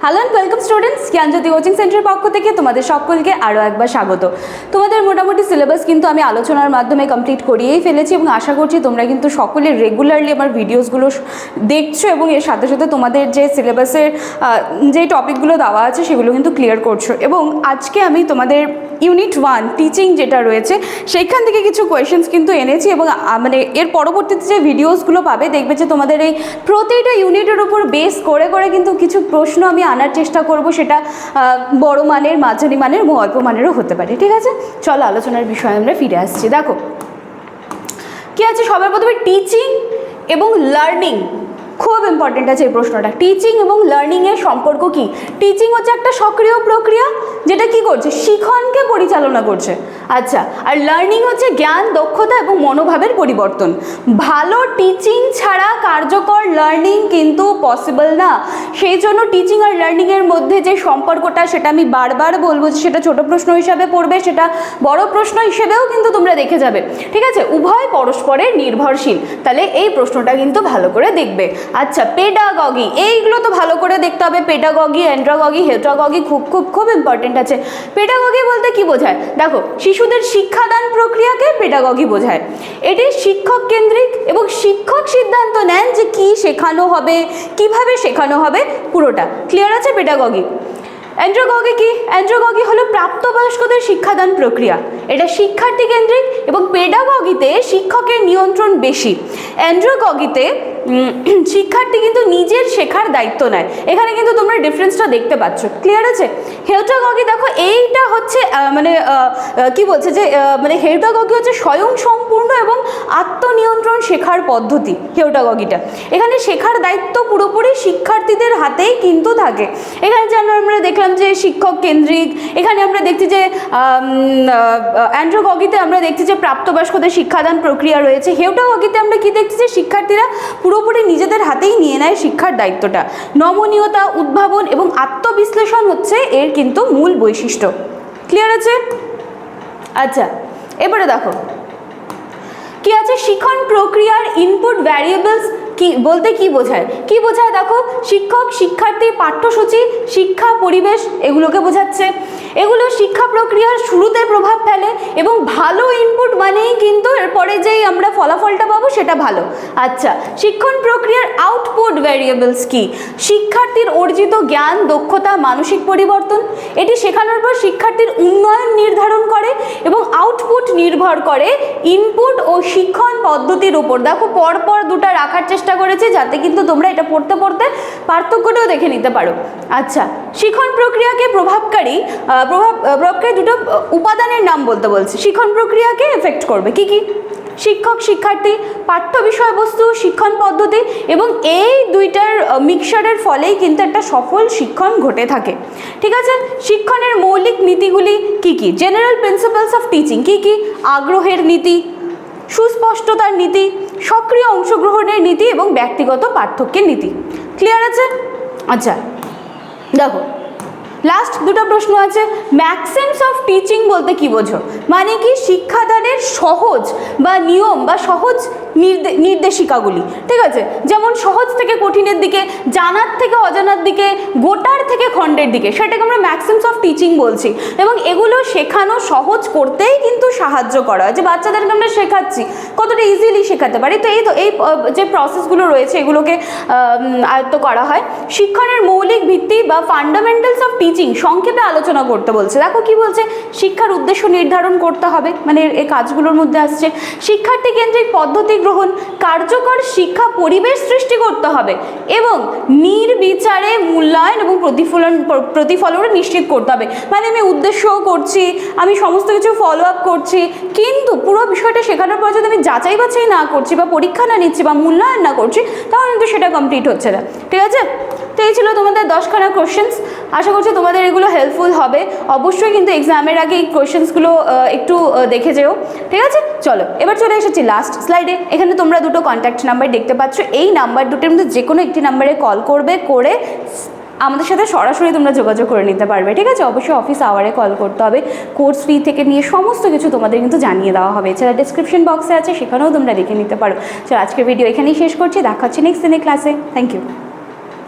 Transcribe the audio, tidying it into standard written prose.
Hello and welcome students, Gyanjyoti coaching সেন্টারের পক্ষ থেকে তোমাদের সকলকে আরও একবার স্বাগত। তোমাদের মোটামুটি সিলেবাস কিন্তু আমি আলোচনার মাধ্যমে কমপ্লিট করিয়েই ফেলেছি এবং আশা করছি তোমরা কিন্তু সকলে রেগুলারলি আমার ভিডিওসগুলো দেখছো এবং এর সাথে সাথে তোমাদের যে সিলেবাসের যে টপিকগুলো দেওয়া আছে সেগুলো কিন্তু ক্লিয়ার করছো। এবং আজকে আমি তোমাদের ইউনিট 1 টিচিং যেটা রয়েছে সেইখান থেকে কিছু কোয়েশ্চেন্স কিন্তু এনেছি এবং মানে এর পরবর্তীতে যে ভিডিওসগুলো পাবে দেখবে যে তোমাদের এই প্রতিটা ইউনিটের উপর বেস করে করে কিন্তু কিছু প্রশ্ন আমি আনার চেষ্টা করব, সেটা বড় মানের, মাঝারি মানের এবং অল্প মানেরও হতে পারে। ঠিক আছে, চলো আলোচনার বিষয়ে আমরা ফিরে আসছি। দেখো কি আছে, সবার প্রথমে টিচিং এবং লার্নিং খুব ইম্পর্টেন্ট আছে এই প্রশ্নটা। টিচিং এবং লার্নিংয়ের সম্পর্ক কি? টিচিং হচ্ছে একটা সক্রিয় প্রক্রিয়া যেটা কি করছে, শিখনকে পরিচালনা করছে। আচ্ছা, আর লার্নিং হচ্ছে জ্ঞান, দক্ষতা এবং মনোভাবের পরিবর্তন। ভালো টিচিং ছাড়া কার্যকর লার্নিং কিন্তু পসিবল না। সেই জন্য টিচিং আর লার্নিংয়ের মধ্যে যে সম্পর্কটা সেটা আমি বারবার বলবো, সেটা ছোট প্রশ্ন হিসাবে পড়বে, সেটা বড় প্রশ্ন হিসেবেও কিন্তু তোমরা দেখে যাবে। ঠিক আছে, উভয় পরস্পরের নির্ভরশীল। তাহলে এই প্রশ্নটা কিন্তু ভালো করে দেখবে। আচ্ছা, পেডাগগি, এইগুলো তো ভালো করে দেখতে হবে। পেডাগগি, অ্যান্ড্রাগগি, হেটাগগি খুব খুব খুব ইম্পর্টেন্ট আছে। পেডাগগি বলতে কি বোঝায়? দেখো, শিশুদের শিক্ষাদান প্রক্রিয়াকে পেডাগগি বোঝায়। এটি শিক্ষক কেন্দ্রিক এবং শিক্ষক সিদ্ধান্ত নেন যে কি শেখানো হবে, কিভাবে শেখানো হবে, পুরোটা ক্লিয়ার আছে। পেডাগগি। অ্যান্ড্রাগগি কি? অ্যান্ড্রাগগি হলো প্রাপ্তবয়স্কদের শিক্ষাদান প্রক্রিয়া। এটা শিক্ষার্থী কেন্দ্রিক এবং পেডাগগিতে শিক্ষকের নিয়ন্ত্রণ বেশি। অ্যান্ড্রাগগিতে শিক্ষার্থী কিন্তু নিজের শেখার দায়িত্ব নেয়। এখানে কিন্তু তোমরা ডিফারেন্সটা দেখতে পাচ্ছ, ক্লিয়ার আছে। হেটাগগি দেখো, এইটা হচ্ছে মানে কি বলছে যে মানে হেটাগগি হচ্ছে স্বয়ং সম্পূর্ণ এবং আত্মনিয়ন্ত্রণ শেখার পদ্ধতি। হেটাগগিটা এখানে শেখার দায়িত্ব পুরোপুরি শিক্ষার্থীদের হাতেই কিন্তু থাকে। এখানে যেন আমরা দেখলাম যে শিক্ষক কেন্দ্রিক, এখানে আমরা দেখছি যে অ্যান্ড্রাগগিতে আমরা দেখছি যে প্রাপ্তবয়স্কদের শিক্ষাদান প্রক্রিয়া রয়েছে। হেটাগগিতে আমরা কি দেখছি যে শিক্ষার্থীরা পুরোপুরি নিজেদের হাতেই নিয়ে নেয় শিক্ষার দায়িত্বটা। নমনীয়তা, উদ্ভাবন এবং আত্মবিশ্লেষণ হচ্ছে এর কিন্তু মূল বৈশিষ্ট্য। ক্লিয়ার আছে? আচ্ছা, এবারে দেখো কি আছে, শিখন প্রক্রিয়ার ইনপুট ভ্যারিয়েবলস কি বলতে কি বোঝায়? কি বোঝায় দেখো, শিক্ষক, শিক্ষার্থী, পাঠ্যসূচি, শিক্ষা পরিবেশ এগুলোকে বোঝাচ্ছে। এগুলো শিক্ষা প্রক্রিয়ার শুরুতে প্রভাব ফেলে এবং ভালো ইনপুট মানেই কিন্তু এরপরে যেই আমরা ফলাফলটা পাবো সেটা ভালো। আচ্ছা, শিক্ষণ প্রক্রিয়ার আউটপুট ভ্যারিয়েবলস কি? শিক্ষার্থীর অর্জিত জ্ঞান, দক্ষতা, মানসিক পরিবর্তন। এটি শেখানোর পর শিক্ষার্থীর উন্নয়ন নির্ধারণ করে এবং আউটপুট নির্ভর করে ইনপুট ও শিক্ষণ পদ্ধতির উপর। দেখো, পরপর দুটো রাখার চেষ্টা করেছি যাতে কিন্তু তোমরা এটা পড়তে পড়তে পার্থক্যটাও দেখে নিতে পারো। আচ্ছা, শিখন প্রক্রিয়াকে প্রভাবকারী দুটো উপাদানের নাম বলতে বলছে। শিখন প্রক্রিয়াকে এফেক্ট করবে কি কি? শিক্ষক, শিক্ষার্থী, পাঠ্য বিষয়বস্তু, শিক্ষণ পদ্ধতি এবং এই দুইটার মিক্সচারের ফলেই কিন্তু একটা সফল শিক্ষণ ঘটে থাকে। ঠিক আছে, শিক্ষণের মৌলিক নীতিগুলি কি কি? জেনারেল প্রিন্সিপালস অফ টিচিং কি কি? আগ্রহের নীতি, সুস্পষ্টতার নীতি, সক্রিয় অংশগ্রহণের নীতি এবং ব্যক্তিগত পার্থক্যের নীতি। ক্লিয়ার আছে? আচ্ছা, দেখো লাস্ট দুটো প্রশ্ন আছে। ম্যাক্সিমস অফ টিচিং বলতে কি বোঝো? মানে কি শিক্ষাদানের সহজ বা নিয়ম বা সহজ নির্দেশিকাগুলি। ঠিক আছে, যেমন সহজ থেকে কঠিনের দিকে, জানার থেকে অজানার দিকে, গোটার থেকে খণ্ডের দিকে, সেটাকে আমরা ম্যাক্সিমস অফ টিচিং বলছি। এবং এগুলো শেখানো সহজ করতেই কিন্তু সাহায্য করা হয়। যে বাচ্চাদেরকে আমরা শেখাচ্ছি কতটা ইজিলি শেখাতে পারি, তো এই যে প্রসেসগুলো রয়েছে এগুলোকে আয়ত্ত করা হয়। শিক্ষণের মৌলিক ভিত্তি বা ফান্ডামেন্টালস অফ টিচিং সংক্ষেপে আলোচনা করতে বলছে। দেখো কি বলছে, শিক্ষার উদ্দেশ্য নির্ধারণ করতে হবে, মানে এই কাজগুলোর মধ্যে আসছে। শিক্ষার্থী কেন্দ্রিক পদ্ধতি গ্রহণ, কার্যকর শিক্ষা পরিবেশ সৃষ্টি করতে হবে এবং নির্বিচারে মূল্যায়ন এবং প্রতিফলন নিশ্চিত করতে হবে। মানে আমি উদ্দেশ্যও করছি, আমি সমস্ত কিছু ফলো আপ করছি, কিন্তু পুরো বিষয়টা শেখানোর পর যদি আমি যাচাই বাছাই না করছি বা পরীক্ষা না নিচ্ছি বা মূল্যায়ন না করছি তাহলে কিন্তু সেটা কমপ্লিট হচ্ছে না। ঠিক আছে, তো এই ছিল তোমাদের 10খানা কোশ্চেন্স। আশা করছি তোমাদের এগুলো হেল্পফুল হবে। অবশ্যই কিন্তু এক্সামের আগে এই কোশ্চেন্সগুলো একটু দেখে যেও। ঠিক আছে, চলো এবার চলে এসেছি লাস্ট স্লাইডে। এখানে তোমরা দুটো কন্ট্যাক্ট নাম্বার দেখতে পাচ্ছ। এই নাম্বার দুটোর মধ্যে যে কোনো একটি নাম্বারে কল করবে, করে আমাদের সাথে সরাসরি তোমরা যোগাযোগ করে নিতে পারবে। ঠিক আছে, অবশ্যই অফিস আওয়ারে কল করতে হবে। কোর্স ফি থেকে নিয়ে সমস্ত কিছু তোমাদের কিন্তু জানিয়ে দেওয়া হবে। এছাড়া ডিসক্রিপশন বক্সে আছে, সেখানেও তোমরা দেখে নিতে পারো। চলো আজকের ভিডিও এখানেই শেষ করছি। দেখা হচ্ছে নেক্সট দিনের ক্লাসে। Thank you.